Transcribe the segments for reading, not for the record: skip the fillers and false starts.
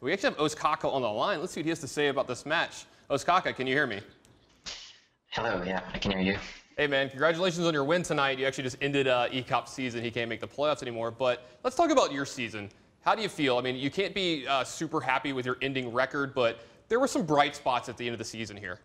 We actually have Ostkaka on the line. Let's see what he has to say about this match. Ostkaka, can you hear me? Hello, yeah, I can hear you. Hey man, congratulations on your win tonight. You actually just ended Ek0p season. He can't make the playoffs anymore. But let's talk about your season. How do you feel? I mean, you can't be super happy with your ending record, but there were some bright spots at the end of the season here.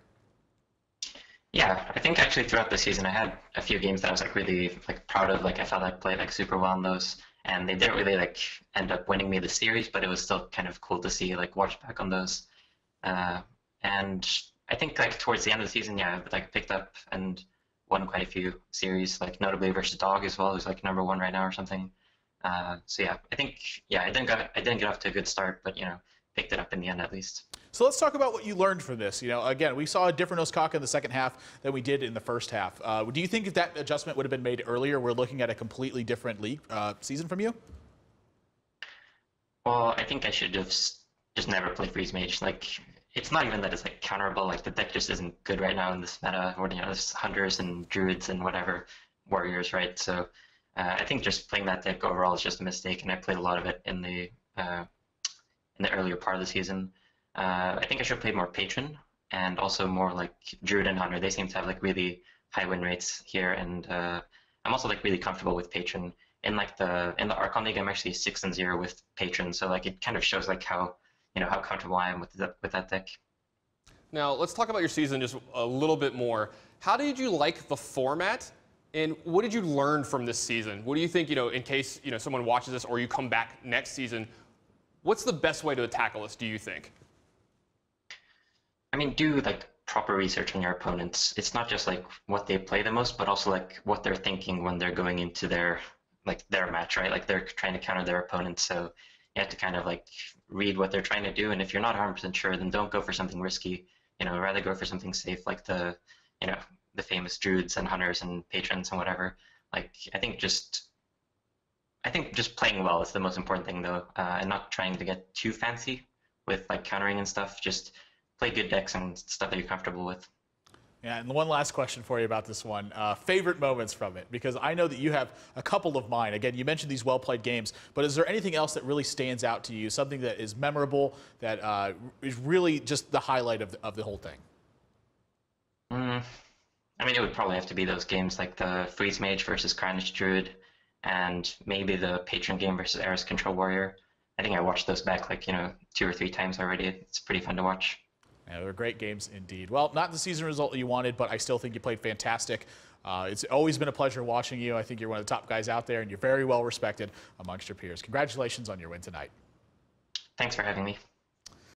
Yeah, I think actually throughout the season I had a few games that I was really proud of. I felt I played super well in those, and they didn't really end up winning me the series, but it was still kind of cool to see watch back on those. And I think towards the end of the season, yeah, I picked up and won quite a few series, notably versus Dog as well, who's #1 right now or something. So yeah, I think I didn't get off to a good start, but picked it up in the end at least. So let's talk about what you learned from this. Again, we saw a different Ostkaka in the second half than we did in the first half. Do you think if that adjustment would have been made earlier, we're looking at a completely different league season from you? Well, I think I should have just never play Freeze Mage. It's not even that it's counterable. The deck just isn't good right now in this meta. Or there's Hunters and Druids and whatever Warriors, right? So I think just playing that deck overall is just a mistake, and I played a lot of it in the earlier part of the season. I think I should have played more Patron and also more Druid and Hunter. They seem to have really high win rates here, and I'm also really comfortable with Patron. In the Archon League, I'm actually 6-0 with Patron, so it kind of shows how how comfortable I am with that deck. Now let's talk about your season just a little bit more. How did you like the format, and what did you learn from this season? What do you think, in case someone watches this or you come back next season, what's the best way to tackle this, do you think? I mean, do proper research on your opponents. It's not just what they play the most, but also what they're thinking when they're going into their match, right? They're trying to counter their opponents, so you have to kind of read what they're trying to do. And if you're not 100% sure, then don't go for something risky. Rather go for something safe, like the famous Druids and Hunters and Patrons and whatever. I think just playing well is the most important thing, though, and not trying to get too fancy with countering and stuff. Just play good decks and stuff that you're comfortable with. Yeah, and one last question for you about this one. Favorite moments from it? Because I know that you have a couple of mine. Again, you mentioned these well-played games, but is there anything else that really stands out to you, something that is memorable, that is really just the highlight of the whole thing? I mean, it would probably have to be those games like the Freeze Mage versus Carnage Druid, and maybe the Patron game versus Eris Control Warrior. I think I watched those back 2 or 3 times already. It's pretty fun to watch. Yeah, they were great games indeed. Well, not the season result you wanted, but I still think you played fantastic. It's always been a pleasure watching you. I think you're one of the top guys out there, and you're very well respected amongst your peers. Congratulations on your win tonight. Thanks for having me.